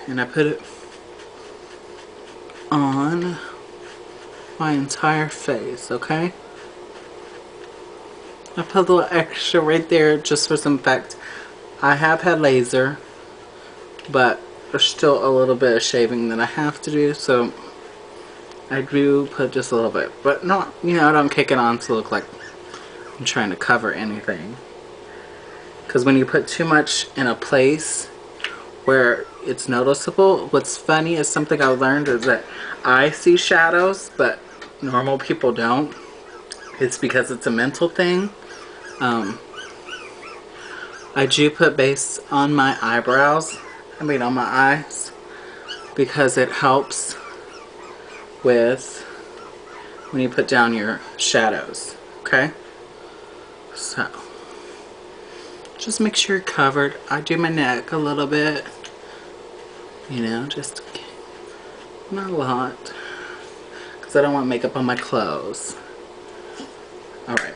and I put it on my entire face, okay? I put a little extra right there just for some effect. I have had laser, but there's still a little bit of shaving that I have to do, so I do put just a little bit. But not, you know, I don't kick it on to look like I'm trying to cover anything. Because when you put too much in a place where it's noticeable, what's funny is something I learned is that I see shadows, but normal people don't. It's because it's a mental thing. I do put base on my eyebrows, on my eyes, because it helps with when you put down your shadows, okay? So, just make sure you're covered. I do my neck a little bit, you know, just not a lot, because I don't want makeup on my clothes. Alright,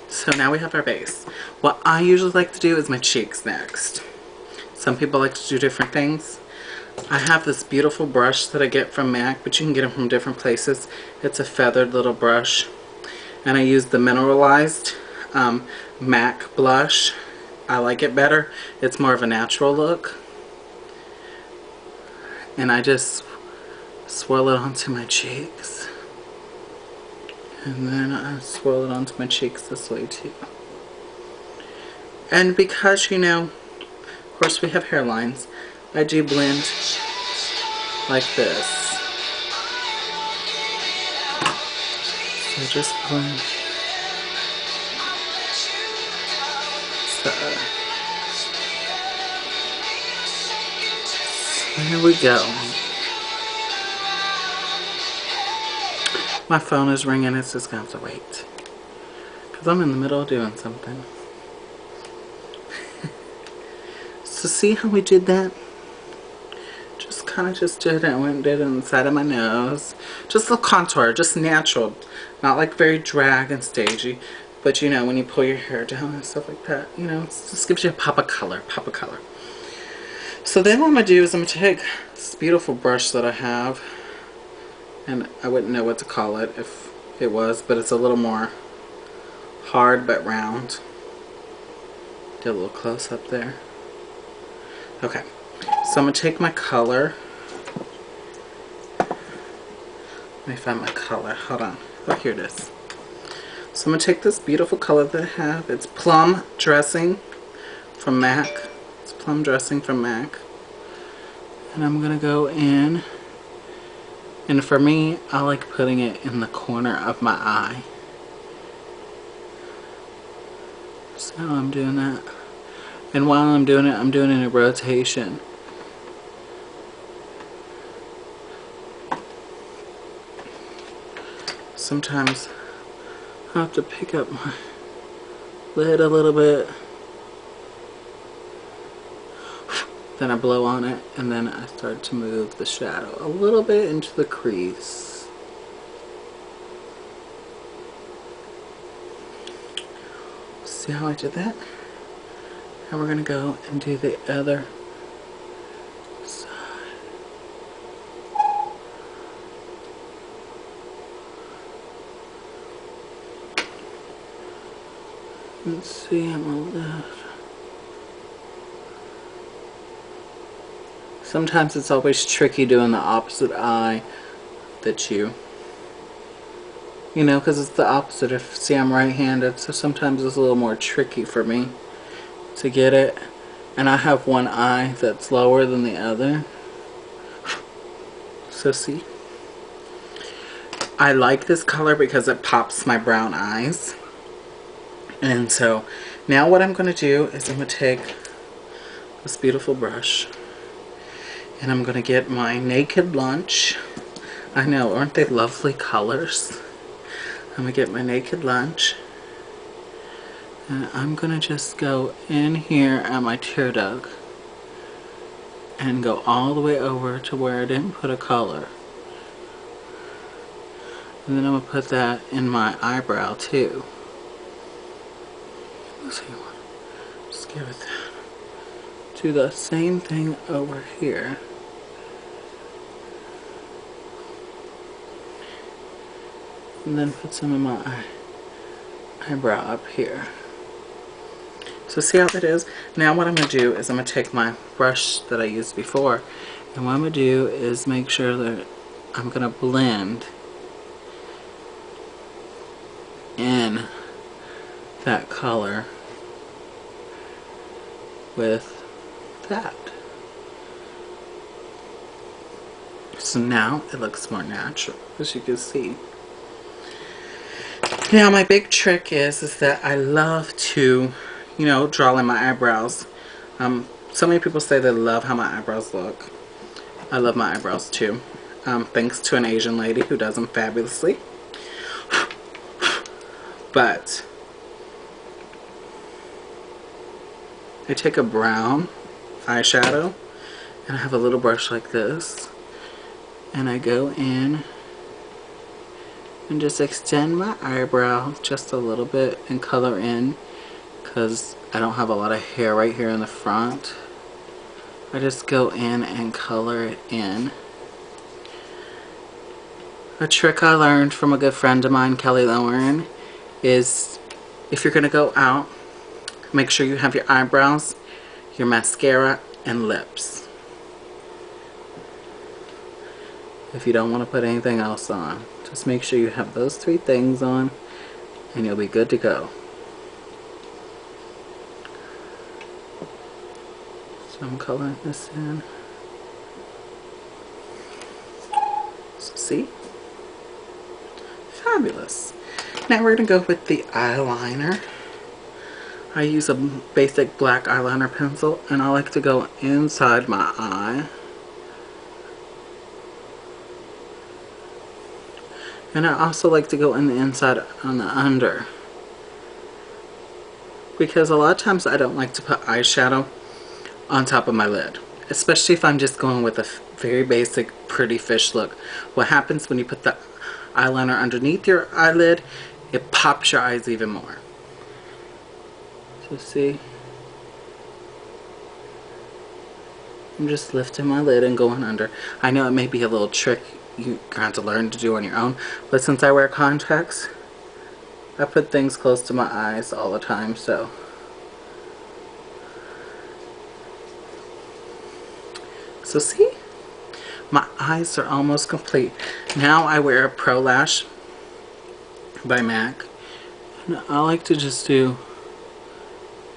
so now we have our base. What I usually like to do is my cheeks next. Some people like to do different things. I have this beautiful brush that I get from MAC, but you can get them from different places. It's a feathered little brush. And I use the mineralized MAC blush. I like it better. It's more of a natural look. And I just swirl it onto my cheeks. And then I swirl it onto my cheeks this way too. And because, you know, of course we have hairlines, I do blend like this. So just blend. So here we go. My phone is ringing, it's just gonna have to wait. Because I'm in the middle of doing something. So see how we did that? Just kind of just did it and went and did it on the side of my nose. Just a contour, just natural. Not like very drag and stagey. But you know, when you pull your hair down and stuff like that, you know, it just gives you a pop of color, So then what I'm going to do is I'm going to take this beautiful brush that I have. And I wouldn't know what to call it if it was, but it's a little more hard but round. Get a little close up there. Okay, so I'm going to take my color. Let me find my color. Hold on. Oh, here it is. So I'm going to take this beautiful color that I have. It's Plum Dressing from MAC. It's Plum Dressing from MAC. And I'm going to go in. And for me, I like putting it in the corner of my eye. So I'm doing that. And while I'm doing it in a rotation. Sometimes I have to pick up my lid a little bit. Then I blow on it, and then I start to move the shadow a little bit into the crease. See how I did that? Now we're going to go and do the other side. Let's see, I'm on the left. Sometimes it's always tricky doing the opposite eye that you know, because it's the opposite. If, see, I'm right-handed, so sometimes it's a little more tricky for me to get it. And I have one eye that's lower than the other. So see? I like this color because it pops my brown eyes. And so, now what I'm going to do is I'm going to take this beautiful brush. And I'm going to get my Naked Lunch. I know, aren't they lovely colors? I'm going to get my Naked Lunch. And I'm going to just go in here at my tear duct. And go all the way over to where I didn't put a color. And then I'm going to put that in my eyebrow too. Let's see, just give it that. Do the same thing over here. And then put some in my eyebrow up here. So see how that is? Now what I'm going to do is I'm going to take my brush that I used before, and what I'm going to do is make sure that I'm going to blend in that color with that. So now it looks more natural, as you can see. Now my big trick is that I love to, you know, draw in my eyebrows. So many people say they love how my eyebrows look. I love my eyebrows too. Thanks to an Asian lady who does them fabulously. But I take a brown eyeshadow and I have a little brush like this, and I go in and just extend my eyebrow just a little bit and color in, because I don't have a lot of hair right here in the front. I just go in and color it in. A trick I learned from a good friend of mine, Kelly Lauren, is if you're going to go out, make sure you have your eyebrows, your mascara, and lips. If you don't want to put anything else on, just make sure you have those 3 things on and you'll be good to go. So I'm coloring this in. So see? Fabulous. Now we're going to go with the eyeliner. I use a basic black eyeliner pencil, and I like to go inside my eye. And I also like to go in the inside on the under, because a lot of times I don't like to put eyeshadow on top of my lid, especially if I'm just going with a very basic pretty fish look. What happens when you put the eyeliner underneath your eyelid, it pops your eyes even more. So see, I'm just lifting my lid and going under. I know it may be a little trick you're going to have to learn to do on your own, but since I wear contacts, I put things close to my eyes all the time, so see, my eyes are almost complete. Now I wear a Pro Lash by MAC, and I like to just do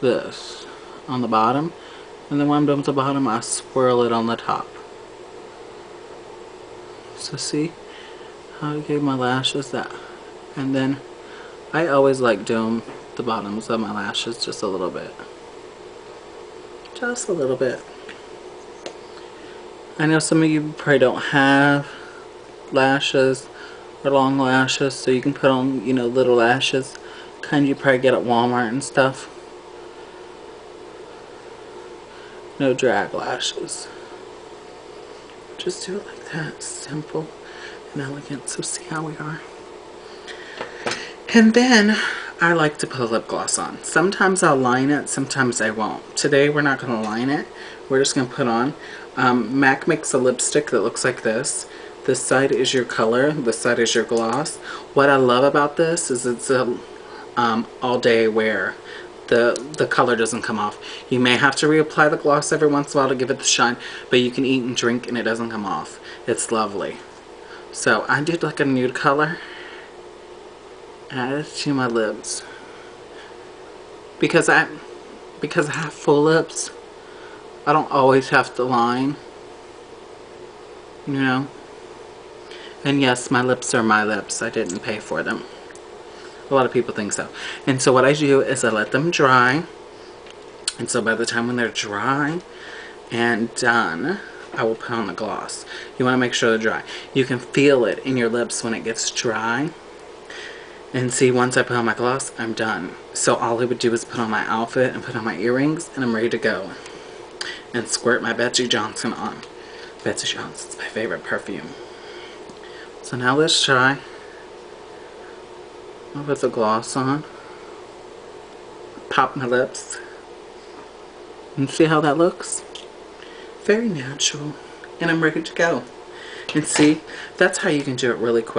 this on the bottom, and then when I'm done with the bottom, I swirl it on the top. So see how I gave my lashes that, and then I always like doing the bottoms of my lashes just a little bit. Just a little bit. I know some of you probably don't have lashes or long lashes, so you can put on, you know, little lashes, kind you probably get at Walmart and stuff. No drag lashes. Just do it like that, simple and elegant. So see how we are. And then I like to put a lip gloss on. Sometimes I'll line it, sometimes I won't. Today we're not going to line it. We're just going to put on. MAC makes a lipstick that looks like this. This side is your color, this side is your gloss. What I love about this is it's a all day wear. The color doesn't come off. You may have to reapply the gloss every once in a while to give it the shine, but you can eat and drink and it doesn't come off. It's lovely. So I did like a nude color, add it to my lips. Because I have full lips, I don't always have to line, you know. And yes, my lips are my lips. I didn't pay for them. A lot of people think so. And so what I do is I let them dry. And so by the time when they're dry and done, I will put on the gloss. You want to make sure they're dry. You can feel it in your lips when it gets dry. And see, once I put on my gloss, I'm done. So all I would do is put on my outfit and put on my earrings, and I'm ready to go. And squirt my Betsy Johnson on. Betsy Johnson's my favorite perfume. So now let's try. I'll put the gloss on. Pop my lips. And see how that looks? Very natural. And I'm ready to go. And see, that's how you can do it really quick.